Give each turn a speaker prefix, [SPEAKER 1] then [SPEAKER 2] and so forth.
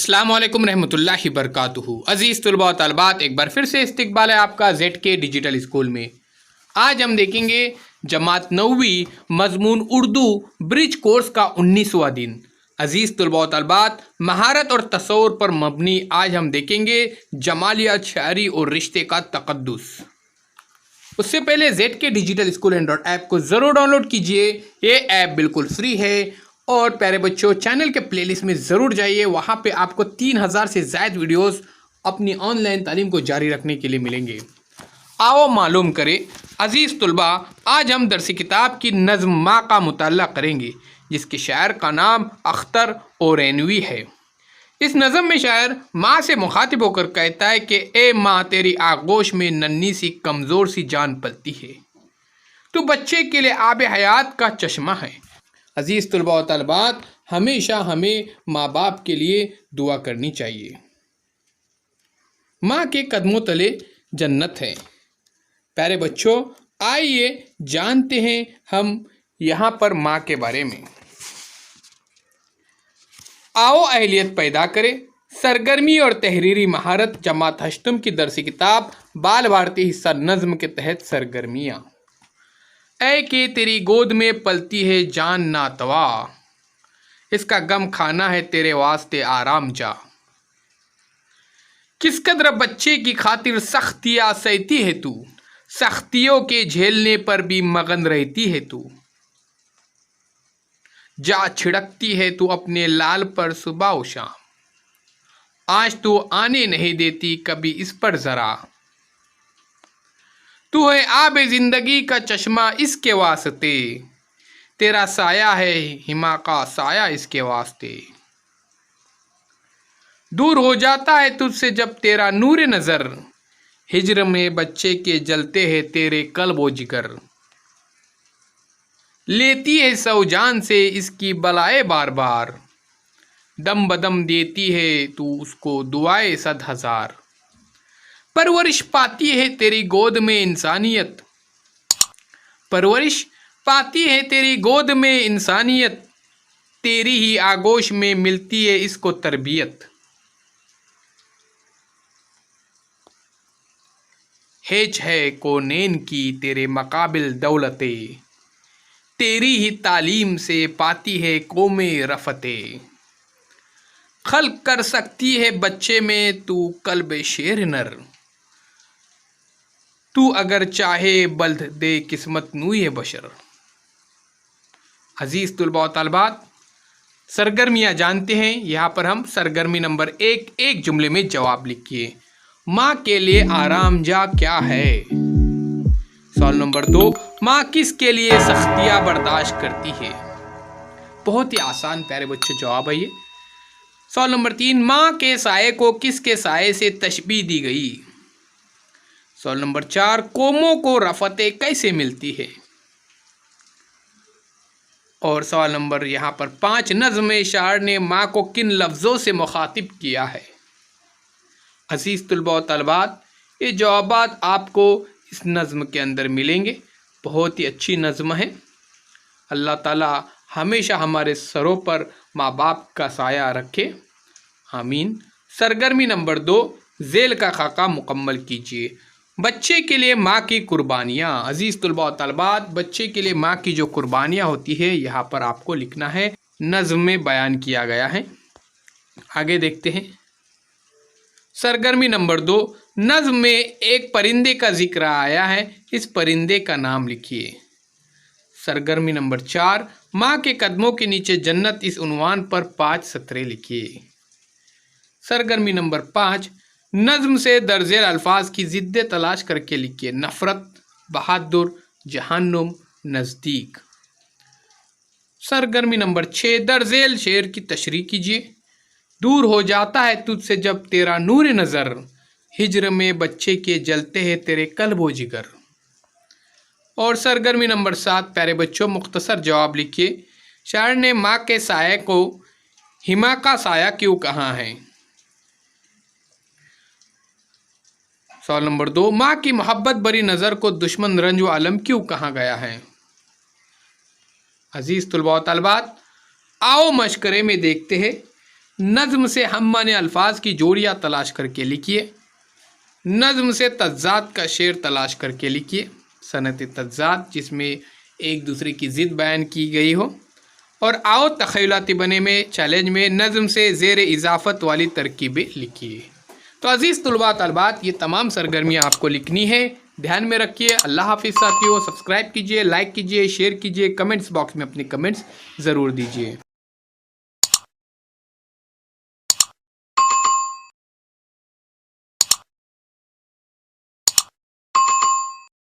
[SPEAKER 1] अस्सलाम वालेकुम रहमतुल्लाहि बरकातुहू। अज़ीज़ तलबा व तलबात, एक बार फिर से इस्तकबाल है आपका ZK डिजिटल स्कूल में। आज हम देखेंगे जमात 9वीं मज़मून उर्दू ब्रिज कोर्स का 19वां दिन। अज़ीज़ तलबा व तलबात, महारत और तसव्वुर पर मबनी आज हम देखेंगे जमालियात, शायरी और रिश्ते का तक़द्दुस। उससे पहले ZK digital school Android app को ज़रूर डाउनलोड कीजिए। ये ऐप बिल्कुल फ्री है। और प्यारे बच्चों, चैनल के प्लेलिस्ट में ज़रूर जाइए, वहाँ पे आपको 3000 से ज़ायद वीडियोस अपनी ऑनलाइन तालीम को जारी रखने के लिए मिलेंगे। आओ मालूम करें अज़ीज़ तलबा, आज हम दरसी किताब की नज़्म माँ का मुताला करेंगे, जिसके शायर का नाम अख्तर ओरैनवी है। इस नज़म में शायर माँ से मुखातिब होकर कहता है कि ए माँ, तेरी आगोश में नन्ही सी कमज़ोर सी जान पलती है, तू बच्चे के लिए आब हयात का चश्मा है। अज़ीज़ तलबा व तलबात, हमेशा हमें माँ बाप के लिए दुआ करनी चाहिए। माँ के कदमों तले जन्नत है। प्यारे बच्चों, आइए जानते हैं हम यहाँ पर माँ के बारे में। आओ अहलियत पैदा करें, सरगर्मी और तहरीरी महारत, जमात अष्टम की दरसी किताब बाल भारती हिस्सा नज़्म के तहत सरगर्मियाँ। ऐ के तेरी गोद में पलती है जान नातवा, इसका गम खाना है तेरे वास्ते आराम जा। किस कदर बच्चे की खातिर सख्तियाँ सहती है तू, सख्तियों के झेलने पर भी मगन रहती है तू। जा छिड़कती है तू अपने लाल पर सुबह व शाम, आज तू आने नहीं देती कभी इस पर ज़रा। तू है आब जिंदगी का चश्मा इसके वास्ते, तेरा साया है हिमा का साया इसके वास्ते। दूर हो जाता है तुझसे जब तेरा नूर नज़र, हिज्र में बच्चे के जलते हैं तेरे कल्ब व जिगर। लेती है सौ जान से इसकी बलाए बार बार, दम बदम देती है तू उसको दुआए सद हजार। परवरिश पाती है तेरी गोद में इंसानियत, परवरिश पाती है तेरी गोद में इंसानियत, तेरी ही आगोश में मिलती है इसको तरबियत। हेज है कोनैन की तेरे मकाबिल दौलते, तेरी ही तालीम से पाती है कौमे रफते। खल्क कर सकती है बच्चे में तू कल्ब शेर नर, तू अगर चाहे बल्द दे किस्मत नूए बशर। अजीज़ तलबा व तलबात, सरगर्मियाँ जानते हैं। यहाँ पर हम सरगर्मी नंबर 1 एक जुमले में जवाब लिखिए। माँ के लिए आराम जा क्या है। सवाल नंबर 2, माँ किसके लिए सख्तियाँ बर्दाश्त करती है। बहुत ही आसान प्यारे बच्चों जवाब है ये। सवाल नंबर 3, माँ के साये को किसके साये से तशबीह दी गई। सवाल नंबर 4, कौमों को रफ़ते कैसे मिलती है। और सवाल नंबर यहाँ पर 5, नज़्म शायर ने माँ को किन लफ्ज़ों से मुखातिब किया है। अज़ीज़ तलबा व तलबात, ये जवाबात आपको इस नज़्म के अंदर मिलेंगे। बहुत ही अच्छी नज़्म है। अल्लाह ताला हमेशा हमारे सरों पर माँ बाप का साया रखे, आमीन। सरगर्मी नंबर 2, झेल का खाका मुकम्मल कीजिए। बच्चे के लिए माँ की कुर्बानियाँ। अज़ीज़ तलबा व तलबात, बच्चे के लिए माँ की जो कुर्बानियाँ होती है यहाँ पर आपको लिखना है, नज़्म में बयान किया गया है। आगे देखते हैं। सरगर्मी नंबर 2, नज़्म में एक परिंदे का जिक्र आया है, इस परिंदे का नाम लिखिए। सरगर्मी नंबर 4, माँ के कदमों के नीचे जन्नत, इस उन्वान पर 5 सतरें लिखिए। सरगर्मी नंबर 5, नज़्म से दर्जेल अल्फाज की ज़िद्दे तलाश करके लिखिए। नफ़रत, बहादुर, जहन्नुम, नज़दीक। सरगर्मी नंबर 6, दर्जेल शेर की तशरीह कीजिए। दूर हो जाता है तुझसे जब तेरा नूर नज़र, हिज्र में बच्चे के जलते हैं तेरे कल्ब व जिगर। और सरगर्मी नंबर 7 प्यारे बच्चों, मुख्तसर जवाब लिखिए। शायर ने माँ के साये को हिमा का साया क्यों कहा है। सवाल नंबर 2, माँ की मोहब्बत भरी नज़र को दुश्मन रंज व अलम क्यों कहा गया है। अजीज़ तलबा व तलबात, आओ मशकरे में देखते हैं नज़्म से हम माने अल्फाज की जोड़ियाँ तलाश करके लिखिए। नज़्म से तज़ाद का शेर तलाश करके लिखिए। सनत तज़ाद जिसमें एक दूसरे की ज़िद बयान की गई हो। और आओ तख़यलाती बने में चैलेंज में नज़्म से ज़ेर इजाफ़त वाली तरकीबें लिखिए। तो अज़ीज़ तुलबा तलबात, ये तमाम सरगर्मियाँ आपको लिखनी है, ध्यान में रखिए। अल्लाह हाफ़िज़ साथियों। सब्सक्राइब कीजिए, लाइक कीजिए, शेयर कीजिए, कमेंट्स बॉक्स में अपने कमेंट्स ज़रूर दीजिए।